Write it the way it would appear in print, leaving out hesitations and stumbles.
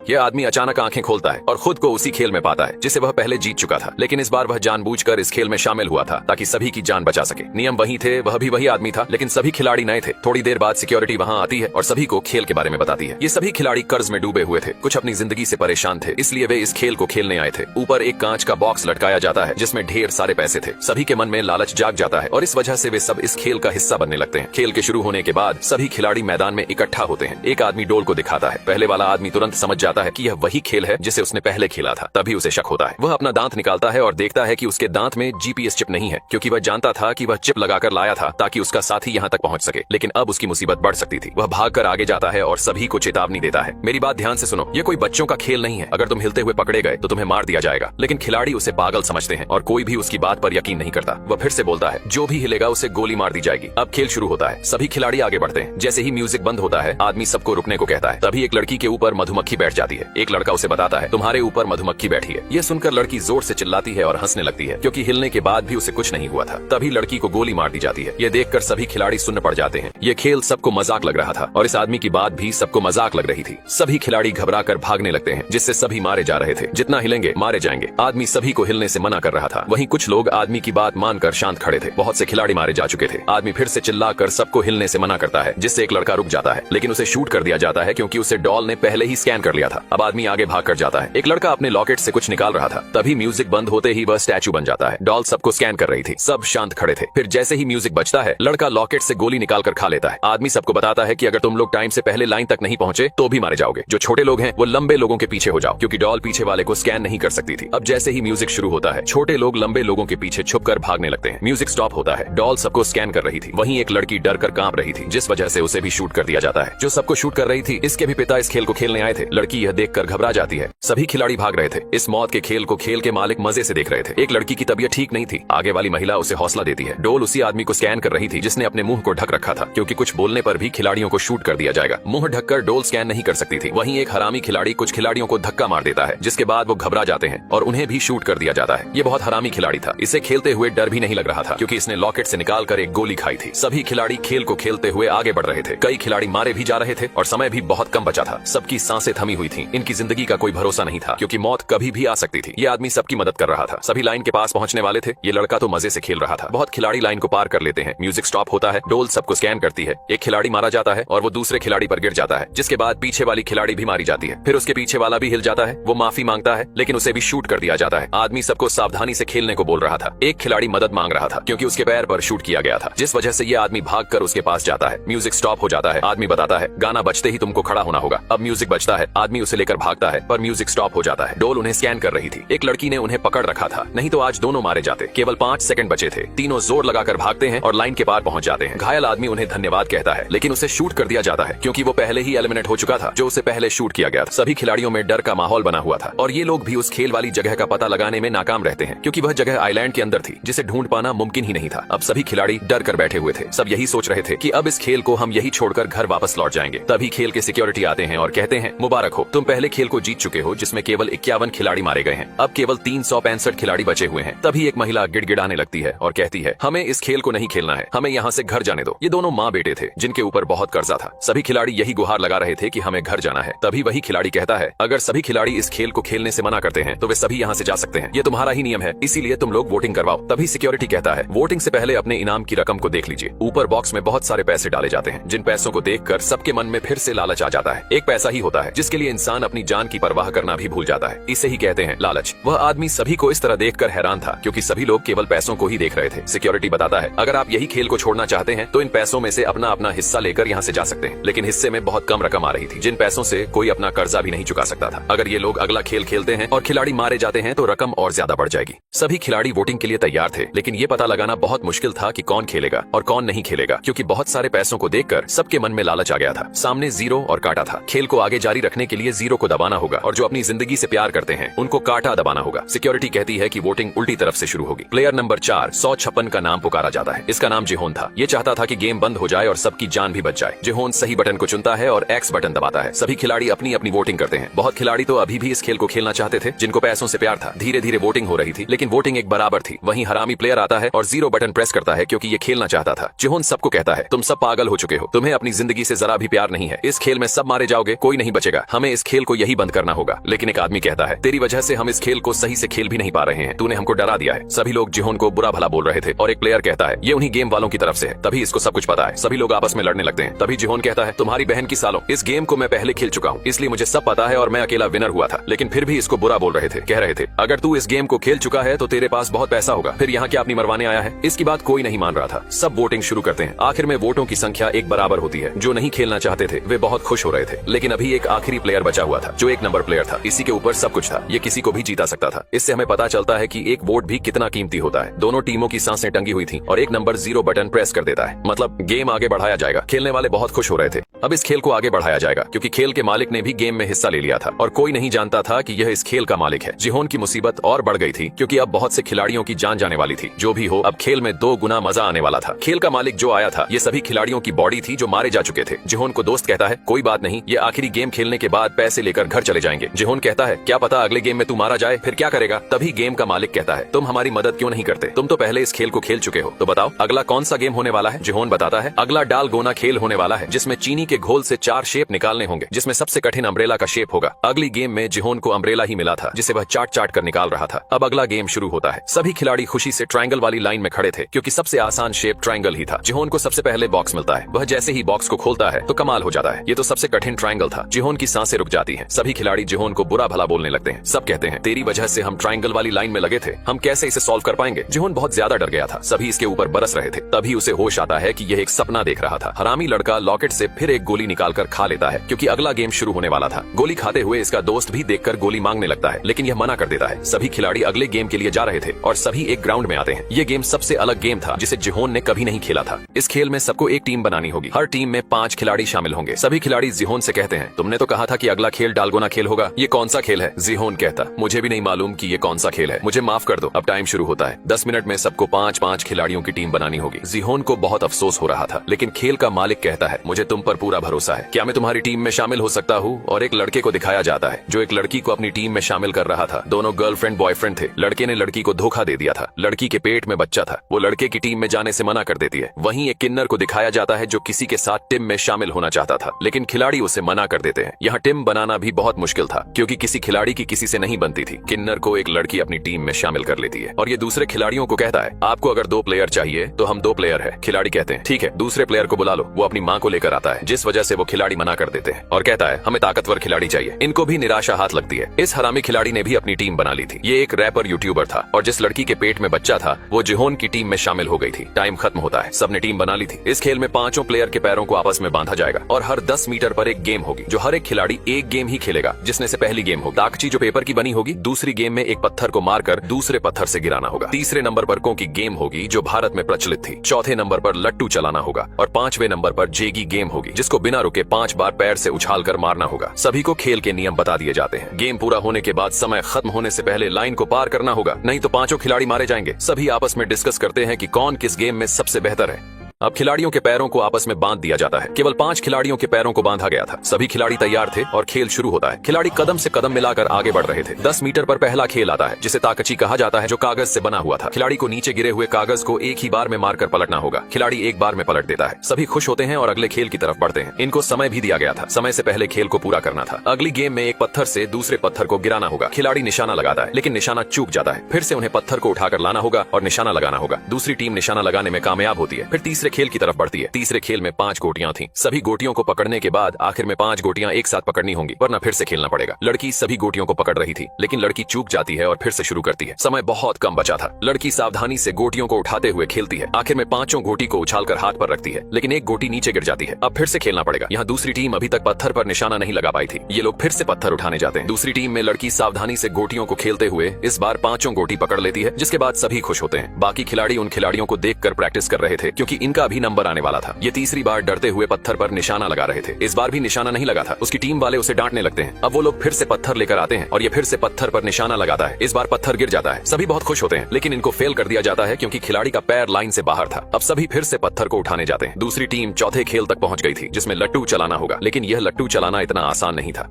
ये आदमी अचानक आंखें खोलता है और खुद को उसी खेल में पाता है जिसे वह पहले जीत चुका था, लेकिन इस बार वह जानबूझकर इस खेल में शामिल हुआ था ताकि सभी की जान बचा सके। नियम वही थे, वह भी वही आदमी था, लेकिन सभी खिलाड़ी नए थे। थोड़ी देर बाद सिक्योरिटी वहाँ आती है और सभी को खेल के बारे में बताती है। ये सभी खिलाड़ी कर्ज में डूबे हुए थे, कुछ अपनी जिंदगी से परेशान थे, इसलिए वे इस खेल को खेलने आए थे। ऊपर एक कांच का बॉक्स लटकाया जाता है जिसमें ढेर सारे पैसे थे। सभी के मन में लालच जाग जाता है और इस वजह से वे सब इस खेल का हिस्सा बनने लगते हैं। खेल के शुरू होने के बाद सभी खिलाड़ी मैदान में इकट्ठा होते हैं। एक आदमी डोल को दिखाता है। पहले वाला आदमी तुरंत समझ जाता है कि यह वही खेल है जिसे उसने पहले खेला था। तभी उसे शक होता है। वह अपना दांत निकालता है और देखता है कि उसके दांत में जीपीएस चिप नहीं है, क्योंकि वह जानता था कि वह चिप लगाकर लाया था ताकि उसका साथी यहाँ तक पहुंच सके। लेकिन अब उसकी मुसीबत बढ़ सकती थी। वह भागकर आगे जाता है और सभी को चेतावनी देता है, मेरी बात ध्यान से सुनो, ये कोई बच्चों का खेल नहीं है। अगर तुम हिलते हुए पकड़े गए तो तुम्हें मार दिया जाएगा। लेकिन खिलाड़ी उसे पागल समझते हैं और कोई भी उसकी बात पर यकीन नहीं करता। वह फिर से बोलता है, जो भी हिलेगा उसे गोली मार दी जाएगी। अब खेल शुरू होता है। सभी खिलाड़ी आगे बढ़ते हैं। जैसे ही म्यूजिक बंद होता है, आदमी सबको रुकने को कहता है। तभी एक लड़की के ऊपर मधुमक्खी बैठ जाती है। एक लड़का उसे बताता है, तुम्हारे ऊपर मधुमक्खी बैठी है। यह सुनकर लड़की जोर से चिल्लाती है और हंसने लगती है, क्योंकि हिलने के बाद भी उसे कुछ नहीं हुआ था। तभी लड़की को गोली मार दी जाती है। यह देखकर सभी खिलाड़ी सुन्न पड़ जाते हैं। यह खेल सबको मजाक लग रहा था और इस आदमी की बात भी सबको मजाक लग रही थी। सभी खिलाड़ी घबरा कर भागने लगते हैं, जिससे सभी मारे जा रहे थे। जितना हिलेंगे मारे जाएंगे। आदमी सभी को हिलने से मना कर रहा था। वहीं कुछ लोग आदमी की बात मानकर शांत खड़े थे। बहुत से खिलाड़ी मारे जा चुके थे। आदमी फिर से चिल्लाकर सबको हिलने से मना करता है, जिससे एक लड़का रुक जाता है, लेकिन उसे शूट कर दिया जाता है क्योंकि उसे डॉल ने पहले ही स्कैन कर लिया था। अब आदमी आगे भाग कर जाता है। एक लड़का अपने लॉकेट से कुछ निकाल रहा था। तभी म्यूजिक बंद होते ही वह स्टैचू बन जाता है। डॉल सबको स्कैन कर रही थी। सब शांत खड़े थे। फिर जैसे ही म्यूजिक बजता है, लड़का लॉकेट से गोली निकाल कर खा लेता है। आदमी सबको बताता है कि अगर तुम लोग टाइम से पहले लाइन तक नहीं पहुंचे तो भी मारे जाओगे। जो छोटे लोग हैं वो लंबे लोगों के पीछे हो जाओ, क्योंकि डॉल पीछे वाले को स्कैन नहीं कर सकती थी। अब जैसे ही म्यूजिक शुरू होता है, छोटे लोग लंबे लोगों के पीछे छुपकर भागने लगते हैं। म्यूजिक स्टॉप होता है। डॉल सबको स्कैन कर रही थी। वहीं एक लड़की डर कर कांप रही थी, जिस वजह से उसे भी शूट कर दिया जाता है। जो सबको शूट कर रही थी, इसके भी पिता इस खेल को खेलने आए थे। लड़की यह देखकर घबरा जाती है। सभी खिलाड़ी भाग रहे थे। इस मौत के खेल को खेल के मालिक मजे से देख रहे थे। एक लड़की की तबीयत ठीक नहीं थी। आगे वाली महिला उसे हौसला देती है। डोल उसी आदमी को स्कैन कर रही थी जिसने अपने मुंह को ढक रखा था, क्योंकि कुछ बोलने पर भी खिलाड़ियों को शूट कर दिया जाएगा। मुंह ढककर डोल स्कैन नहीं कर सकती थी। वहीं एक हरामी खिलाड़ी कुछ खिलाड़ियों को धक्का मार देता है, जिसके बाद वो घबरा जाते हैं और उन्हें भी शूट कर दिया जाता है। ये बहुत हरामी खिलाड़ी था। इसे खेलते हुए डर भी नहीं लग रहा था, क्योंकि इसने लॉकेट से निकाल कर एक गोली खाई थी। सभी खिलाड़ी खेल को खेलते हुए आगे बढ़ रहे थे। कई खिलाड़ी मारे भी जा रहे थे और समय भी बहुत कम बचा था। सबकी सांसें थमी हुई थी। इनकी जिंदगी का कोई भरोसा नहीं था, क्योंकि मौत कभी भी आ सकती थी। ये आदमी सबकी मदद कर रहा था। सभी लाइन के पास पहुंचने वाले थे। ये लड़का तो मजे से खेल रहा था। बहुत खिलाड़ी लाइन को पार कर लेते हैं। म्यूजिक स्टॉप होता है। डोल सबको स्कैन करती है। एक खिलाड़ी मारा जाता है और वो दूसरे खिलाड़ी पर गिर जाता है, जिसके बाद पीछे वाली खिलाड़ी भी मारी जाती है। फिर उसके पीछे वाला भी हिल जाता है। वो माफी मांगता है, लेकिन उसे भी शूट कर दिया जाता है। आदमी सबको सावधानी से खेलने को बोल रहा था। एक खिलाड़ी मदद मांग रहा था, क्योंकि उसके पैर पर शूट किया गया था, जिस वजह से ये आदमी भागकर उसके पास जाता है। म्यूजिक स्टॉप हो जाता है। आदमी बताता है, गाना बजते ही तुमको खड़ा होना होगा। अब म्यूजिक बजता है। आदमी उसे लेकर भागता है, पर म्यूजिक स्टॉप हो जाता है। डोल उन्हें स्कैन कर रही थी। एक लड़की ने उन्हें पकड़ रखा था, नहीं तो आज दोनों मारे जाते। केवल 5 सेकंड बचे थे। तीनों जोर लगाकर भागते हैं और लाइन के पार पहुंच जाते हैं। घायल आदमी उन्हें धन्यवाद कहता है, लेकिन उसे शूट कर दिया जाता है, क्योंकि वो पहले ही एलिमिनेट हो चुका था, जो उसे पहले शूट किया गया था। सभी खिलाड़ियों में डर का माहौल बना हुआ था और ये लोग भी उस खेल वाली जगह का पता लगाने में नाकाम रहते हैं, क्योंकि वह जगह आइलैंड के अंदर थी, जिसे ढूंढ पाना मुमकिन ही नहीं था। अब सभी खिलाड़ी डर कर बैठे हुए थे। सब यही सोच रहे थे कि अब इस खेल को हम यही छोड़कर घर वापस लौट जाएंगे। तभी खेल के सिक्योरिटी आते हैं और कहते हैं, मुबारक हो, तुम पहले खेल को जीत चुके हो, जिसमें केवल 51 खिलाड़ी मारे गए हैं। अब केवल 365 खिलाड़ी बचे हुए हैं। तभी एक महिला गिड़गिड़ाने लगती है और कहती है, हमें इस खेल को नहीं खेलना है, हमें यहाँ से घर जाने दो। ये दोनों माँ बेटे थे, जिनके ऊपर बहुत कर्जा था। सभी खिलाड़ी यही गुहार लगा रहे थे कि हमें घर जाना है। तभी वही खिलाड़ी कहता है, अगर सभी खिलाड़ी इस खेल को खेलने से मना करते हैं तो वे सभी यहाँ से जा सकते हैं। ये तुम्हारा ही नियम है, इसीलिए तुम लोग वोटिंग करवाओ। तभी सिक्योरिटी कहता है, वोटिंग से पहले अपने इनाम की रकम को देख लीजिए। ऊपर बॉक्स में बहुत सारे पैसे डाले जाते हैं, जिन पैसों को देखकर सबके मन में फिर से लालच आ जाता है। एक पैसा ही होता है जिसके लिए इंसान अपनी जान की परवाह करना भी भूल जाता है। इसे ही कहते हैं लालच। वह आदमी सभी को इस तरह देखकर हैरान था, क्योंकि सभी लोग केवल पैसों को ही देख रहे थे। सिक्योरिटी बताता है, अगर आप यही खेल को छोड़ना चाहते हैं तो इन पैसों में से अपना अपना हिस्सा लेकर यहाँ से जा सकते हैं। लेकिन हिस्से में बहुत कम रकम आ रही थी, जिन पैसों से कोई अपना कर्जा भी नहीं चुका सकता था। अगर ये लोग अगला खेल खेलते हैं और खिलाड़ी मारे जाते हैं तो रकम और ज्यादा बढ़ जाएगी। सभी खिलाड़ी वोटिंग के लिए तैयार थे, लेकिन ये पता लगाना बहुत मुश्किल था कि कौन खेलेगा और कौन नहीं खेलेगा, क्योंकि बहुत सारे पैसों को देखकर सबके मन में लालच आ गया था। सामने जीरो और काटा था। खेल को आगे जारी रखने के लिए जीरो को दबाना होगा और जो अपनी जिंदगी से प्यार करते हैं उनको काटा दबाना होगा। सिक्योरिटी कहती है कि वोटिंग उल्टी तरफ से शुरू होगी। प्लेयर नंबर 4 156 का नाम पुकारा जाता है। इसका नाम जिहोन था। ये चाहता था कि गेम बंद हो जाए और सबकी जान भी बच जाए। जिहोन सही बटन को चुनता है और एक्स बटन दबाता है। सभी खिलाड़ी अपनी अपनी वोटिंग करते हैं। बहुत खिलाड़ी तो अभी भी इस खेल को खेलना चाहते थे, जिनको पैसों से प्यार था। धीरे धीरे वोटिंग हो रही थी, लेकिन वोटिंग एक बराबर थी। वहीं हरामी प्लेयर आता है और जीरो बटन प्रेस करता है, क्योंकि ये खेलना चाहता था। जिहोन सबको कहता है, तुम सब पागल हो चुके हो, तुम्हें अपनी जिंदगी से जरा भी प्यार नहीं है। इस खेल में सब मारे जाओगे, कोई नहीं बचेगा। हमें इस खेल को यही बंद करना होगा। लेकिन एक आदमी कहता है, तेरी वजह से हम इस खेल को सही से खेल भी नहीं पा रहे हैं, तूने हमको डरा दिया है। सभी लोग जिहोन को बुरा भला बोल रहे थे और एक प्लेयर कहता है, ये उन्हीं गेम वालों की तरफ से है, तभी इसको सब कुछ पता है। सभी लोग आपस में लड़ने लगते हैं। तभी जिहोन कहता है, तुम्हारी बहन की सालों, इस गेम को मैं पहले खेल चुका हूँ, इसलिए मुझे सब पता है और मैं अकेला विनर हुआ था। लेकिन फिर भी इसको बुरा बोल रहे थे, कह रहे थे, अगर तू इस गेम को खेल चुका है तो तेरे पास बहुत पैसा होगा, फिर यहाँ क्या अपनी मरवाने आया है। इसकी बात कोई नहीं मान रहा था। सब वोटिंग शुरू करते हैं। आखिर में वोटों की संख्या एक बराबर होती है। जो नहीं खेलना चाहते थे वे बहुत खुश हो रहे थे। लेकिन अभी एक आखिरी प्लेयर बचा हुआ था जो एक नंबर प्लेयर था। इसी के ऊपर सब कुछ था। ये किसी को भी जीता सकता था। इससे हमें पता चलता है कि एक वोट भी कितना कीमती होता है। दोनों टीमों की सांसें टंगी हुई थी और एक नंबर 0 बटन प्रेस कर देता है, मतलब गेम आगे बढ़ाया जाएगा। खेलने वाले बहुत खुश हो रहे थे। अब इस खेल को आगे बढ़ाया जाएगा क्योंकि खेल के मालिक ने भी गेम में हिस्सा ले लिया था और कोई नहीं जानता था कि यह इस खेल का मालिक है। जिहोन की मुसीबत और बढ़ गई थी क्योंकि अब बहुत से खिलाड़ियों की जान जाने वाली थी। जो भी हो, अब खेल में 2 गुना मजा आने वाला था। खेल का मालिक जो आया था ये सभी खिलाड़ियों की बॉडी थी जो मारे जा चुके थे। जिहोन को दोस्त कहता है, कोई बात नहीं, ये आखिरी गेम खेलने के बाद पैसे लेकर घर चले जाएंगे। जिहोन कहता है, क्या पता अगले गेम में तू मारा जाए, फिर क्या करेगा। तभी गेम का मालिक कहता है, तुम हमारी मदद क्यों नहीं करते, तुम तो पहले इस खेल को खेल चुके हो, तो बताओ अगला कौन सा गेम होने वाला है। जिहोन बताता है, अगला डालगोना खेल होने वाला है जिसमें चीनी के घोल से 4 शेप निकालने होंगे, जिसमें सबसे कठिन अम्ब्रेला का शेप होगा। अगली गेम में जिहोन को अम्ब्रेला ही मिला था जिसे वह चाट चाट कर निकाल रहा था। अब अगला गेम शुरू होता है। सभी खिलाड़ी खुशी से ट्रायंगल वाली लाइन में खड़े थे क्योंकि सबसे आसान शेप ट्रायंगल ही था। जिहोन को सबसे पहले बॉक्स मिलता है। वह जैसे ही बॉक्स को खोलता है तो कमाल हो जाता है। ये तो सबसे कठिन ट्रायंगल था। जिहोन की सांसें रुक जाती हैं। सभी खिलाड़ी जिहोन को बुरा भला बोलने लगते हैं। सब कहते हैं, तेरी वजह से हम ट्रायंगल वाली लाइन में लगे थे, हम कैसे इसे सॉल्व कर पाएंगे। जिहोन बहुत ज्यादा डर गया था। सभी इसके ऊपर बरस रहे थे। तभी उसे होश आता है कि यह एक सपना देख रहा था। हरामी लड़का लॉकेट से फिर एक गोली निकालकर खा लेता है क्योंकि अगला गेम शुरू होने वाला था। गोली खाते हुए इसका दोस्त भी देखकर गोली मांगने लगता है लेकिन यह मना कर देता है। सभी खिलाड़ी अगले गेम के लिए जा रहे थे और सभी एक ग्राउंड में आते हैं। यह गेम सबसे अलग गेम था जिसे जिहोन ने कभी नहीं खेला था। इस खेल में सबको एक टीम बनानी होगी। हर टीम में 5 खिलाड़ी शामिल होंगे। सभी खिलाड़ी जिहोन से कहते हैं, तुमने तो कहा था कि अगला खेल डालगोना खेल होगा, ये कौन सा खेल है। जिहोन कहता, मुझे भी नहीं मालूम कि ये कौन सा खेल है, मुझे माफ कर दो। अब टाइम शुरू होता है। 10 मिनट में सबको 5-5 खिलाड़ियों की टीम बनानी होगी। जिहोन को बहुत अफसोस हो रहा था लेकिन खेल का मालिक कहता है, मुझे तुम पर पूरा भरोसा है, क्या मैं तुम्हारी टीम में शामिल हो सकता हूँ। और एक लड़के को दिखाया जाता है जो एक लड़की को अपनी टीम में शामिल कर रहा था। दोनों गर्लफ्रेंड बॉयफ्रेंड थे। लड़के ने लड़की को धोखा दे दिया था। लड़की के पेट में बच्चा था। वो लड़के की टीम में जाने से मना कर देती है। वहीं एक किन्नर को दिखाया जाता है जो किसी के साथ टीम में शामिल होना चाहता था लेकिन खिलाड़ी उसे मना कर देते हैं। यहाँ टीम बनाना भी बहुत मुश्किल था क्योंकि किसी खिलाड़ी की किसी से नहीं बनती थी। किन्नर को एक लड़की अपनी टीम में शामिल कर लेती है और ये दूसरे खिलाड़ियों को कहता है, आपको अगर 2 प्लेयर चाहिए तो हम 2 प्लेयर है। खिलाड़ी कहते हैं, ठीक है, दूसरे प्लेयर को बुला लो। वो अपनी माँ को लेकर आता है जिस वजह से वो खिलाड़ी मना कर देते हैं और कहता है, हमें ताकतवर खिलाड़ी चाहिए। इनको भी निराशा हाथ लगती है। इस हरामी खिलाड़ी ने भी अपनी टीम बना ली थी। ये एक रैपर यूट्यूबर था और जिस लड़की के पेट में बच्चा था वो जिहोन की टीम में शामिल हो गई थी। टाइम खत्म होता है। सबने टीम बना ली थी। इस खेल में 5 प्लेयर के पैरों को आपस में बांधा जाएगा और हर 10 मीटर पर एक गेम होगी जो हर एक खिलाड़ी एक गेम ही खेलेगा जिसने से पहली गेम होगी। ताकची जो पेपर की बनी होगी। दूसरी गेम में एक पत्थर को मारकर दूसरे पत्थर से गिराना होगा। तीसरे नंबर पर को की गेम होगी जो भारत में प्रचलित थी। चौथे नंबर पर लट्टू चलाना होगा और 5वें नंबर पर जेगी गेम होगी जिसको बिना रुके 5 बार पैर से उछाल कर मारना होगा। सभी को खेल के नियम बता दिए जाते हैं। गेम पूरा होने के बाद समय खत्म होने से पहले लाइन को पार करना होगा, नहीं तो 5 खिलाड़ी मारे जाएंगे। सभी आपस में डिस्कस करते हैं कि कौन किस गेम में सबसे बेहतर है। अब खिलाड़ियों के पैरों को आपस में बांध दिया जाता है। केवल 5 खिलाड़ियों के पैरों को बांधा गया था। सभी खिलाड़ी तैयार थे और खेल शुरू होता है। खिलाड़ी कदम से कदम मिलाकर आगे बढ़ रहे थे। 10 मीटर पर पहला खेल आता है जिसे ताकची कहा जाता है जो कागज से बना हुआ था। खिलाड़ी को नीचे गिरे हुए कागज को एक ही बार में मारकर पलटना होगा। खिलाड़ी एक बार में पलट देता है। सभी खुश होते हैं और अगले खेल की तरफ बढ़ते हैं। इनको समय भी दिया गया था। समय से पहले खेल को पूरा करना था। अगली गेम में एक पत्थर से दूसरे पत्थर को गिराना होगा। खिलाड़ी निशाना लगाता है लेकिन निशाना चूक जाता है। फिर से उन्हें पत्थर को उठाकर लाना होगा और निशाना लगाना होगा। दूसरी टीम निशाना लगाने में कामयाब होती है। फिर तीसरे खेल की तरफ बढ़ती है। तीसरे खेल में 5 गोटियां थीं। सभी गोटियों को पकड़ने के बाद आखिर में 5 गोटियां एक साथ पकड़नी होंगी वरना फिर से खेलना पड़ेगा। लड़की सभी गोटियों को पकड़ रही थी लेकिन लड़की चूक जाती है और फिर से शुरू करती है। समय बहुत कम बचा था। लड़की सावधानी से गोटियों को उठाते हुए खेलती है। आखिर में 5 गोटी को उछालकर हाथ पर रखती है लेकिन एक गोटी नीचे गिर जाती है। अब फिर से खेलना पड़ेगा। यहाँ दूसरी टीम अभी तक पत्थर पर निशाना नहीं लगा पाई थी। ये लोग फिर से पत्थर उठाने जाते हैं। दूसरी टीम में लड़की सावधानी से गोटियों को खेलते हुए इस बार 5 गोटी पकड़ लेती है जिसके बाद सभी खुश होते हैं। बाकी खिलाड़ी उन खिलाड़ियों को देखकर प्रैक्टिस कर रहे थे क्योंकि इनका भी नंबर आने वाला था। ये तीसरी बार डरते हुए पत्थर पर निशाना लगा रहे थे। इस बार भी निशाना नहीं लगा था। उसकी टीम वाले उसे डांटने लगते हैं। अब वो लोग फिर से पत्थर लेकर आते हैं और ये फिर से पत्थर पर निशाना लगाता है। इस बार पत्थर गिर जाता है। सभी बहुत खुश होते हैं लेकिन इनको फेल कर दिया जाता है क्योंकि खिलाड़ी का पैर लाइन से बाहर था। अब सभी फिर से पत्थर को उठाने जाते हैं। दूसरी टीम चौथे खेल तक पहुंच गई थी जिसमें लट्टू चलाना होगा लेकिन यह लट्टू चलाना इतना आसान नहीं था।